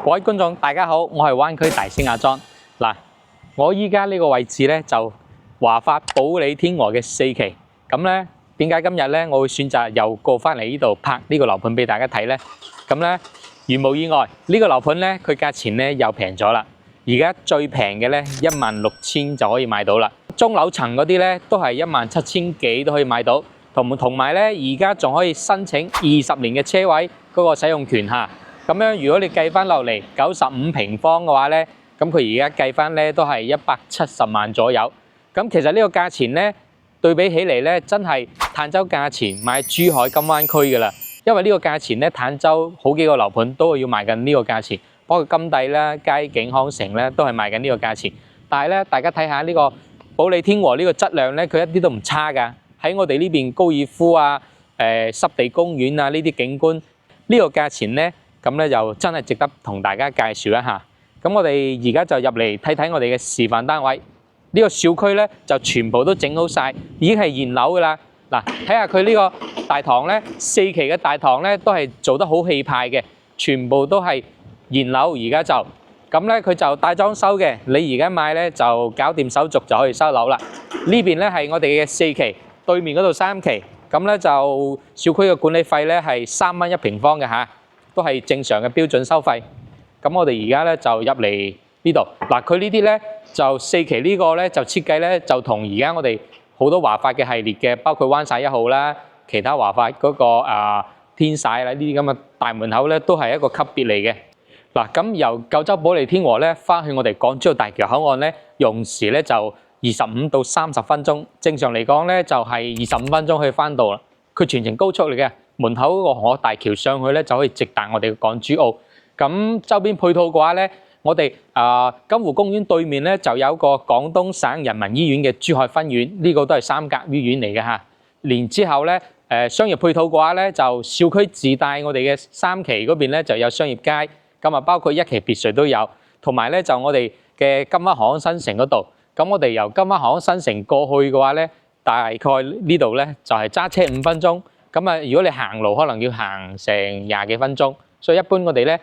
各位觀眾大家好，我係灣區大星阿莊。嗱，我依家呢個位置咧就華發保利天鵝嘅4期。咁咧點解今日咧我會選擇又過翻嚟呢度拍呢個樓盤俾大家睇咧？咁咧如無意外，呢個樓盤咧佢價錢咧又平咗啦。而家最平嘅咧16000就可以買到啦。中樓層嗰啲咧都係17000幾都可以買到。同埋咧，而家仲可以申請20年嘅車位嗰個使用權嚇。咁樣如果你計翻落嚟95平方嘅話咧，咁佢而家計翻咧都係170萬左右。咁其實呢個價錢咧對比起嚟咧，真係坦洲價錢買珠海金灣區㗎啦。因為呢個價錢咧，坦洲好幾個樓盤都要賣緊呢個價錢，包括金帝啦、佳景康城咧都係賣緊呢個價錢。但係咧，大家睇下呢個保利天鵝呢個質量咧，佢一啲都唔差㗎。喺我哋呢邊高爾夫啊、濕地公園啊呢啲景觀，呢個價錢咧，咁咧就真係值得同大家介紹一下。咁我哋而家就入嚟睇睇我哋嘅示範單位。呢個小區咧就全部都整好晒，已經係現樓㗎啦。嗱，睇下佢呢個大堂咧，4期嘅大堂咧都係做得好氣派嘅，全部都係現樓。而家就咁咧，佢就大裝修嘅。你而家買咧就搞掂手續就可以收樓啦。呢邊咧係我哋嘅4期。對面嗰度3期，咁咧就小區嘅管理費咧係3蚊1平方嘅嚇，都係正常嘅標準收費。咁我哋而家咧就入嚟呢度，嗱佢呢啲咧就4期呢個咧就設計咧就同而家我哋好多華發嘅系列嘅，包括灣晒1號啦，其他華發嗰個天璽啦呢啲咁嘅大門口咧都係一個級別嚟嘅。嗱咁由九州保利天鵝咧翻去我哋港珠澳大橋口岸咧，用時咧就25到30分鐘，正常嚟講咧就係25分鐘可以翻到啦。佢全程高速嚟嘅，門口嗰個河大橋上去咧就可以直達我哋嘅港珠澳。咁周邊配套嘅話咧，我哋金湖公園對面咧就有個廣東省人民醫院嘅珠海分院，呢個都係3甲醫院嚟嘅嚇。然之後咧商業配套嘅話咧，就小區自帶我哋嘅3期嗰邊咧就有商業街，咁啊包括1期別墅都有，同埋咧就我哋嘅金灣航空新城嗰度。咁我哋由金灣航空新城過去嘅話咧，大概呢度咧就係揸車5分鐘。咁啊，如果你行路可能要行成20幾分鐘，所以一般我哋咧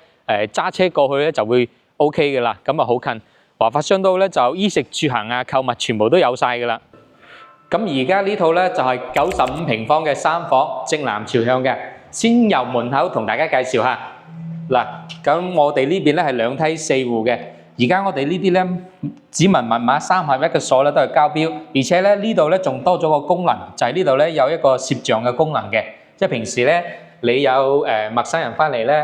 揸車過去咧就會 OK 嘅啦。咁啊好近，華發商都咧就衣食住行啊、購物全部都有晒嘅啦。咁而家呢套咧就係95平方嘅3房，正南朝向嘅。先由門口同大家介紹下。嗱，咁我哋呢邊咧係2梯4戶嘅。而家我哋呢啲咧指紋密碼3合1嘅鎖咧都係交標，而且咧呢度咧仲多咗個功能，就係呢度咧有一個攝像嘅功能嘅，即係平時咧你有陌生人翻嚟咧，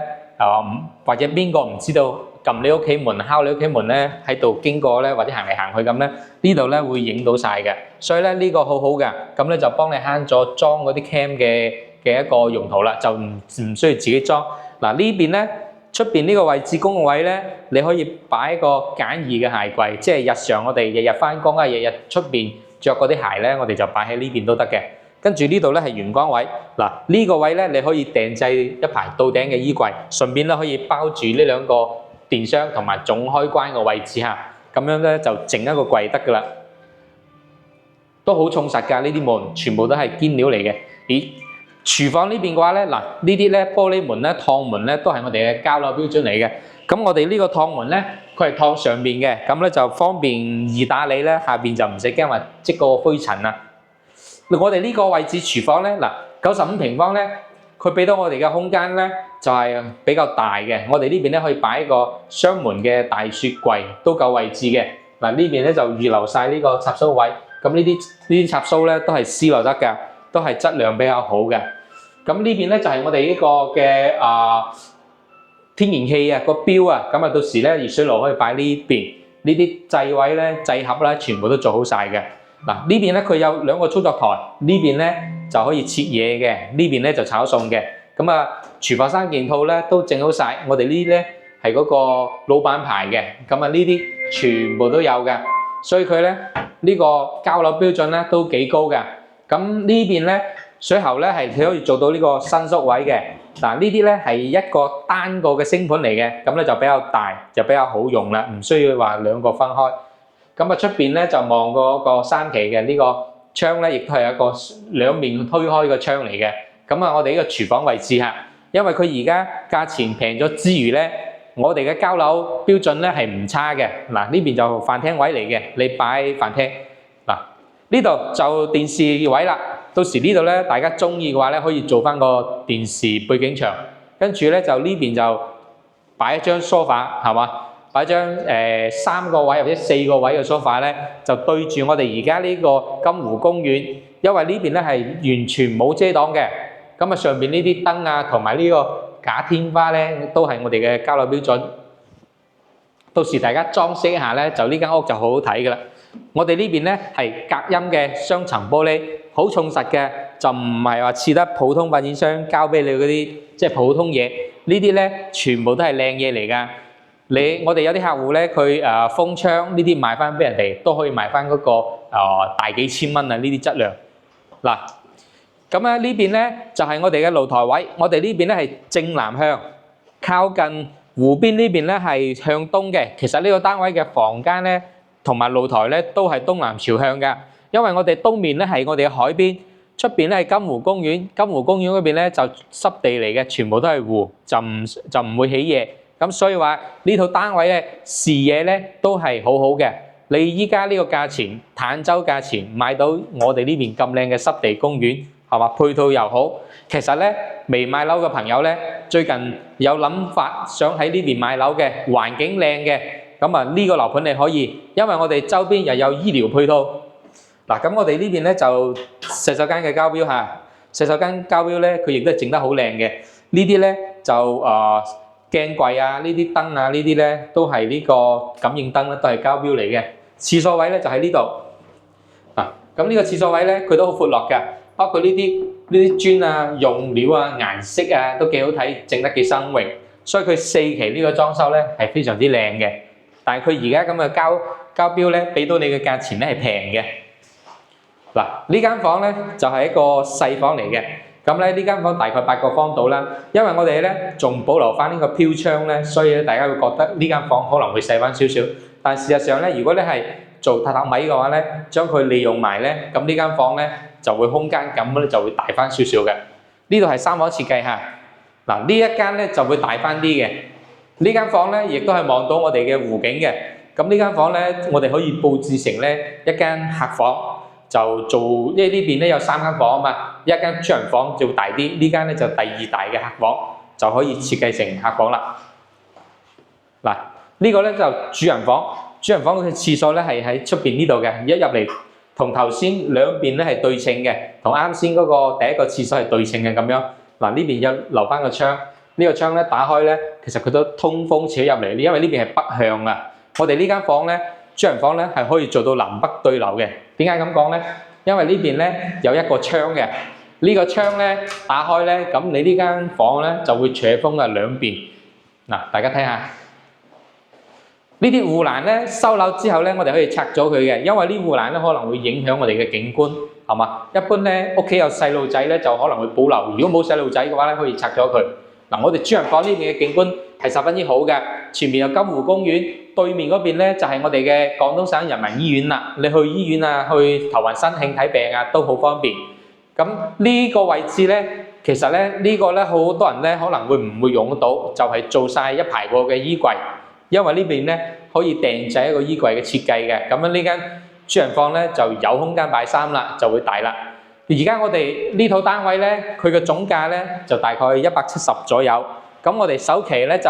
或者邊個唔知道撳你屋企門、敲你屋企門咧喺度經過咧，或者行嚟行去咁咧，呢度咧會影到晒嘅，所以咧呢個好好嘅，咁咧就幫你慳咗裝嗰啲 cam 嘅一個用途啦，就唔需要自己裝。嗱呢邊咧。出邊呢個位置公共位咧，你可以擺一個簡易嘅鞋櫃，即係日常我哋日日翻工啊，日日出邊着嗰啲鞋咧，我哋就擺喺呢邊都得嘅。跟住呢度咧係玄關位，嗱呢個位咧你可以訂製一排到頂嘅衣櫃，順便咧可以包住呢2個電箱同埋總開關嘅位置嚇，咁樣咧就整一個櫃得噶啦，都好重實㗎，呢啲門全部都係堅料嚟嘅。咦？廚房呢邊嘅話咧，嗱呢啲咧玻璃門咧、趟門咧都係我哋嘅交樓標準嚟嘅。咁我哋呢個趟門咧，佢係趟上邊嘅，咁咧就方便易打理咧，下邊就唔使驚話積個灰塵啦。我哋呢個位置廚房咧，嗱95平方咧，佢俾到我哋嘅空間咧就係比較大嘅。我哋呢邊咧可以擺一個雙門嘅大雪櫃，都夠位置嘅。嗱呢邊咧就預留晒呢個插蘇位，咁呢啲插蘇咧都係絲流得㗎，都係質量比較好嘅。咁呢邊咧就係我哋呢個嘅天然氣啊個錶啊，咁啊到時咧熱水爐可以擺呢邊，呢啲掣位咧掣盒咧全部都做好晒嘅。嗱呢邊咧佢有2個操作台，呢邊咧就可以切嘢嘅，呢邊咧就炒餸嘅。咁啊廚房3件套咧都整好晒，我哋呢啲咧係嗰個老闆牌嘅，咁啊呢啲全部都有嘅，所以佢咧呢個交樓標準咧都幾高嘅。咁呢邊咧。水喉咧係可以做到呢個伸縮位嘅，嗱呢啲咧係一個單個嘅星盤嚟嘅，咁咧就比較大，就比較好用啦，唔需要話2個分開。咁啊出邊咧就望過個3期嘅呢個窗咧，亦都係一個2面推開嘅窗嚟嘅。咁啊我哋呢個廚房位置嚇，因為佢而家價錢平咗之餘咧，我哋嘅交樓標準咧係唔差嘅。嗱，呢邊就飯廳位嚟嘅，你擺飯廳。嗱，呢度就電視位啦。到時呢度咧，大家中意嘅話咧，可以做翻個電視背景牆。跟住咧就呢邊就擺一張梳化，係嘛？擺張3個位或者4個位嘅梳化咧，就對住我哋而家呢個金湖公園。因為呢邊咧係完全冇遮擋嘅。咁啊，上邊呢啲燈啊，同埋呢個假天花咧，都係我哋嘅交樓標準。到時大家裝飾一下咧，就呢間屋就好好睇噶啦。我哋呢邊咧係隔音嘅雙層玻璃，好重實嘅，就唔係話似得普通發展商交俾你嗰啲即係普通嘢。呢啲咧全部都係靚嘢嚟噶。我哋有啲客戶咧，佢封窗呢啲賣翻俾人哋，都可以賣翻嗰個大幾千蚊啊！呢啲質量嗱。咁咧呢邊咧就係我哋嘅露台位，我哋呢邊咧係正南向，靠近湖邊呢邊咧係向東嘅。其實呢個單位嘅房間咧同埋露台咧都係東南朝向㗎，因為我哋東面咧係我哋嘅海邊，出邊咧係金湖公園，金湖公園嗰邊咧就濕地嚟嘅，全部都係湖，就唔會起夜。咁所以話呢套單位咧視野咧都係好好嘅。你依家呢個價錢，坦洲價錢買到我哋呢邊咁靚嘅濕地公園。係嘛？配套又好，其實咧未買樓嘅朋友咧，最近有諗法想喺呢邊買樓嘅，環境靚嘅，咁啊呢個樓盤你可以，因為我哋周邊又有醫療配套。嗱，咁我哋呢邊咧就洗手間嘅交標嚇，洗手間交標咧佢亦都係整得好靚嘅。呢啲咧就鏡櫃啊，呢啲燈啊，呢啲咧都係呢個感應燈咧都係交標嚟嘅。廁所位咧就喺呢度。嗱，咁呢個廁所位咧佢都好闊落嘅。包括呢啲磚啊、用料啊、顏色啊都幾好睇，整得幾新穎，所以佢4期呢個裝修咧係非常之靚嘅。但係佢而家咁嘅交標咧，俾到你嘅價錢咧係平嘅。嗱，呢間房咧就係一個細房嚟嘅。咁咧呢間房大概8個方到啦，因為我哋咧仲保留翻呢個飄窗咧，所以咧大家會覺得呢間房可能會細翻少少。但事實上咧，如果你係做榻榻米嘅話咧，將佢利用埋咧，咁呢間房咧就會空間感咧就會大翻少少嘅。呢度係3房設計嚇。嗱，呢一間咧就會大翻啲嘅。呢間房咧亦都係望到我哋嘅湖景嘅。咁呢間房咧，我哋可以佈置成咧一間客房，就做因為呢邊咧有3間房啊嘛，一間主人房就大啲，呢間咧就第2大嘅客房，就可以設計成客房啦。嗱，呢個咧就主人房。主人房嘅廁所咧係喺出邊呢度嘅，一入嚟同頭先兩邊咧係對稱嘅，同啱先嗰個第一個廁所係對稱嘅咁樣。嗱，呢邊有留翻個窗，呢個窗咧打開咧，其實佢都通風扯入嚟，因為呢邊係北向啊。我哋呢間房咧，主人房咧係可以做到南北對流嘅。點解咁講咧？因為呢邊咧有一個窗嘅，呢個窗咧打開咧，咁你呢間房咧就會斜風啊兩邊。嗱，大家睇下。呢啲護欄咧收樓之後咧，我哋可以拆咗佢嘅，因為呢護欄咧可能會影響我哋嘅景觀，係嘛？一般咧屋企有細路仔咧就可能會保留，如果冇細路仔嘅話咧，可以拆咗佢。嗱，我哋主人房呢邊嘅景觀係十分之好嘅，前面有金湖公園，對面嗰邊咧就係我哋嘅廣東省人民醫院啦。你去醫院啊，去頭暈身慶睇病啊，都好方便。咁呢個位置咧，其實咧呢個咧好多人咧可能會唔會用得到，就係做晒一排過嘅衣櫃。因為呢邊咧可以訂製一個衣櫃嘅設計嘅，咁樣呢間主人房咧就有空間擺衫啦，就會大啦。而家我哋呢套單位咧，佢嘅總價咧就大概170左右，咁我哋首期咧就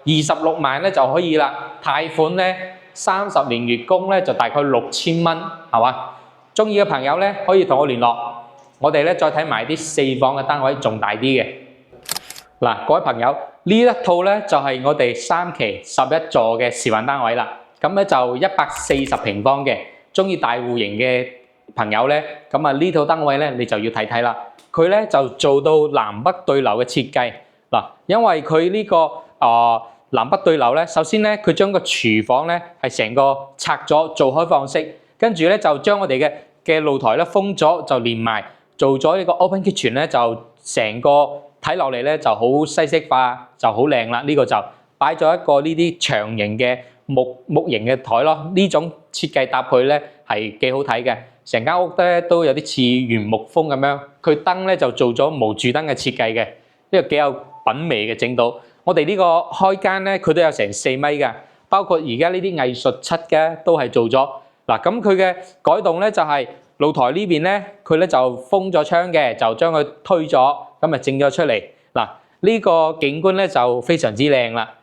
26萬咧就可以啦，貸款咧30年月供咧就大概6000蚊，係嘛？中意嘅朋友咧可以同我聯絡，我哋咧再睇埋啲4房嘅單位仲大啲嘅。嗱，各位朋友。呢一套咧就係我哋3期11座嘅示範單位啦，咁咧就140平方嘅，中意大戶型嘅朋友咧，咁啊呢套單位咧你就要睇睇啦。佢咧就做到南北對流嘅設計嗱，因為佢呢個南北對流咧，首先咧佢將個廚房咧係成個拆咗做開放式，跟住咧就將我哋嘅露台咧封咗，就連埋做咗呢個 open kitchen 咧，就成個。睇落嚟咧就好西式化，就好靚啦。呢個就擺咗一個呢啲長形嘅木型嘅台咯。呢種設計搭配咧係幾好睇嘅。成間屋咧都有啲似原木風咁樣。佢燈咧就做咗無柱燈嘅設計嘅，呢個幾有品味嘅整到。我哋呢個開間咧，佢都有成4米㗎，包括而家呢啲藝術漆嘅都係做咗。嗱，咁佢嘅改動咧就係露台呢邊咧，佢咧就封咗窗嘅，就將佢推咗，咁啊整咗出嚟。嗱，呢個景觀咧就非常之靚啦。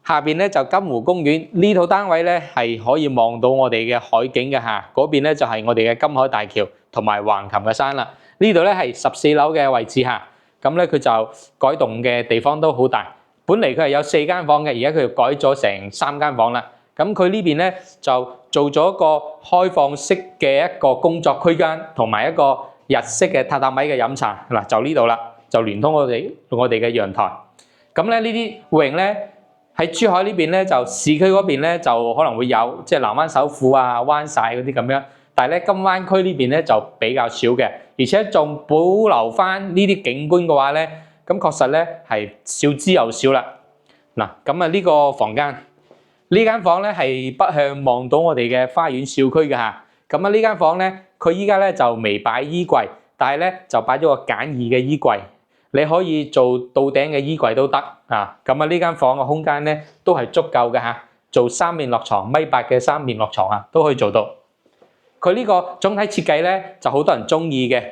下邊咧就金湖公園，呢套單位咧係可以望到我哋嘅海景嘅嚇，嗰邊咧就係我哋嘅金海大橋同埋橫琴嘅山啦。呢度咧係14樓嘅位置嚇，咁咧佢就改動嘅地方都好大。本嚟佢係有4間房嘅，而家佢改咗成3間房啦。咁佢呢邊咧就做咗一個開放式嘅一個工作區間，同埋一個日式嘅榻榻米嘅飲茶。嗱，就呢度啦，就連通我哋嘅陽台。咁咧呢啲戶型咧喺珠海呢邊咧就市區嗰邊咧就可能會有，即係南灣首府啊、灣晒嗰啲咁樣。但係咧金灣區呢邊咧就比較少嘅，而且仲保留翻呢啲景觀嘅話咧，咁確實咧係少之又少啦。嗱，咁啊呢個房間。呢間房咧係北向望到我哋嘅花園小區嘅嚇，咁啊呢間房咧佢依家咧就未擺衣櫃，但係咧就擺咗個簡易嘅衣櫃，你可以做到頂嘅衣櫃都得啊。咁啊呢間房嘅空間咧都係足夠嘅嚇，做3面落床1.8米嘅3面落床啊都可以做到。佢呢個總體設計咧就好多人中意嘅，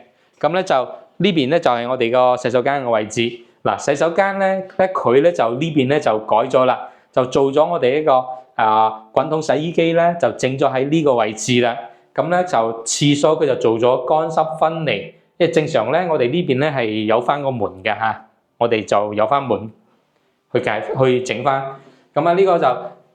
咁咧就呢邊咧就係我哋個洗手間嘅位置。嗱，洗手間咧佢咧就呢邊咧就改咗啦。就做咗我哋呢個滾筒洗衣機咧，就整咗喺呢個位置啦。咁咧就廁所佢就做咗乾濕分離，因為正常咧我哋呢邊咧係有翻個門嘅嚇，我哋就有翻門去整翻。咁啊呢個就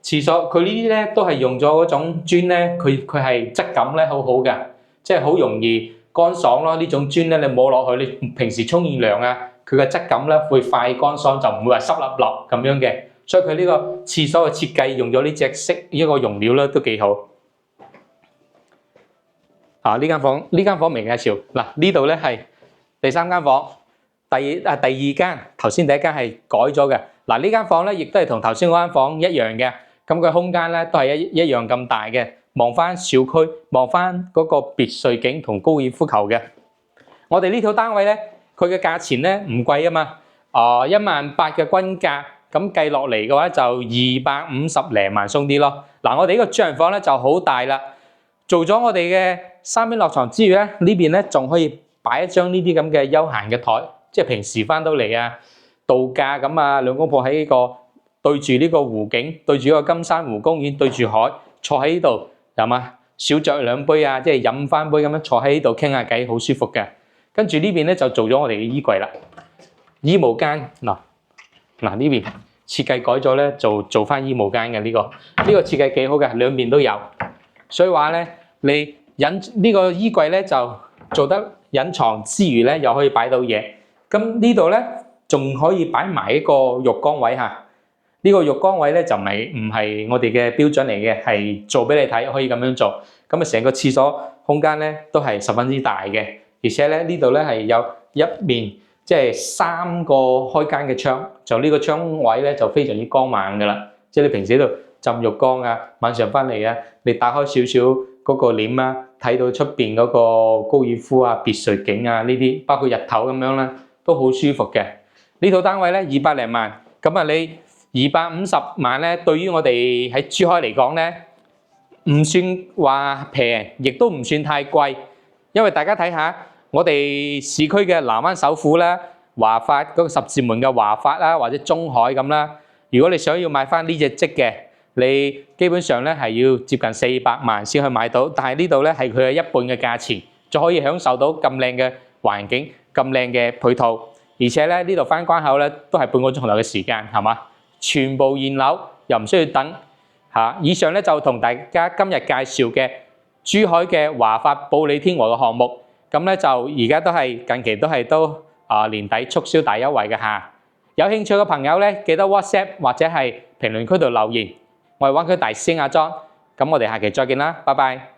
廁所，佢呢啲咧都係用咗嗰種磚咧，佢係質感咧好好嘅，即係好容易乾爽咯。呢種磚咧你摸落去，你平時沖完涼啊，佢嘅質感咧會快乾爽，就唔會話濕立立咁樣嘅。所以佢呢個廁所嘅設計用咗呢隻色一個用料咧都幾好。呢間房未介紹。嗱，呢度咧係第3間房，第二間頭先第一間係改咗嘅。嗱，呢間房咧亦都係同頭先嗰間房一樣嘅，咁佢空間咧都係一樣咁大嘅，望翻小區，望翻嗰個別墅景同高爾夫球嘅。我哋呢套單位咧，佢嘅價錢咧唔貴啊嘛，18,000嘅均價。咁計落嚟嘅話就250零萬鬆啲咯。嗱，我哋呢個主人房咧就好大啦，做咗我哋嘅3面落床之餘咧，呢邊咧仲可以擺一張呢啲咁嘅休閒嘅台，即係平時翻到嚟啊度假咁啊，兩公婆喺呢個對住呢個湖景，對住個金山湖公園，對住海，坐喺呢度係嘛，小酌2杯啊，即係飲翻杯咁樣坐喺呢度傾下偈，好舒服嘅。跟住呢邊咧就做咗我哋嘅衣櫃啦，衣帽間嗱呢邊設計改咗咧，做翻衣帽間嘅呢個設計幾好嘅，兩邊都有。所以話咧，你呢個衣櫃咧就做得隱藏之餘咧，又可以擺到嘢。咁呢度咧仲可以擺埋一個浴缸位嚇。呢個浴缸位咧就唔係我哋嘅標準嚟嘅，係做俾你睇，可以咁樣做。咁啊，成個廁所空間咧都係十分之大嘅，而且咧呢度咧係有一面。即係3個開間嘅窗，就呢個窗位咧就非常之光猛噶啦。即係你平時喺度浸浴缸啊，晚上翻嚟啊，你打開少少嗰個簾啊，睇到出邊嗰個高爾夫啊、別墅景啊呢啲，包括日頭咁樣啦，都好舒服嘅。呢套單位咧200零萬，咁啊你250萬咧，對於我哋喺珠海嚟講咧，唔算話平，亦都唔算太貴，因為大家睇下。我哋市區嘅南灣首府啦、華發嗰個十字門嘅華發啦，或者中海咁啦，如果你想要買翻呢隻積嘅，你基本上咧係要接近400萬先可以買到。但係呢度咧係佢嘅一半嘅價錢，就可以享受到咁靚嘅環境、咁靚嘅配套，而且咧呢度翻關口咧都係半個鐘頭嘅時間，係嘛？全部現樓又唔需要等嚇。以上咧就同大家今日介紹嘅珠海嘅華發保利天鵝嘅項目。咁咧就而家都係近期都年底促銷大優惠嘅嚇，有興趣嘅朋友咧記得 WhatsApp 或者係評論區度留言，我係灣區大師兄阿莊，咁我哋下期再見啦，拜拜。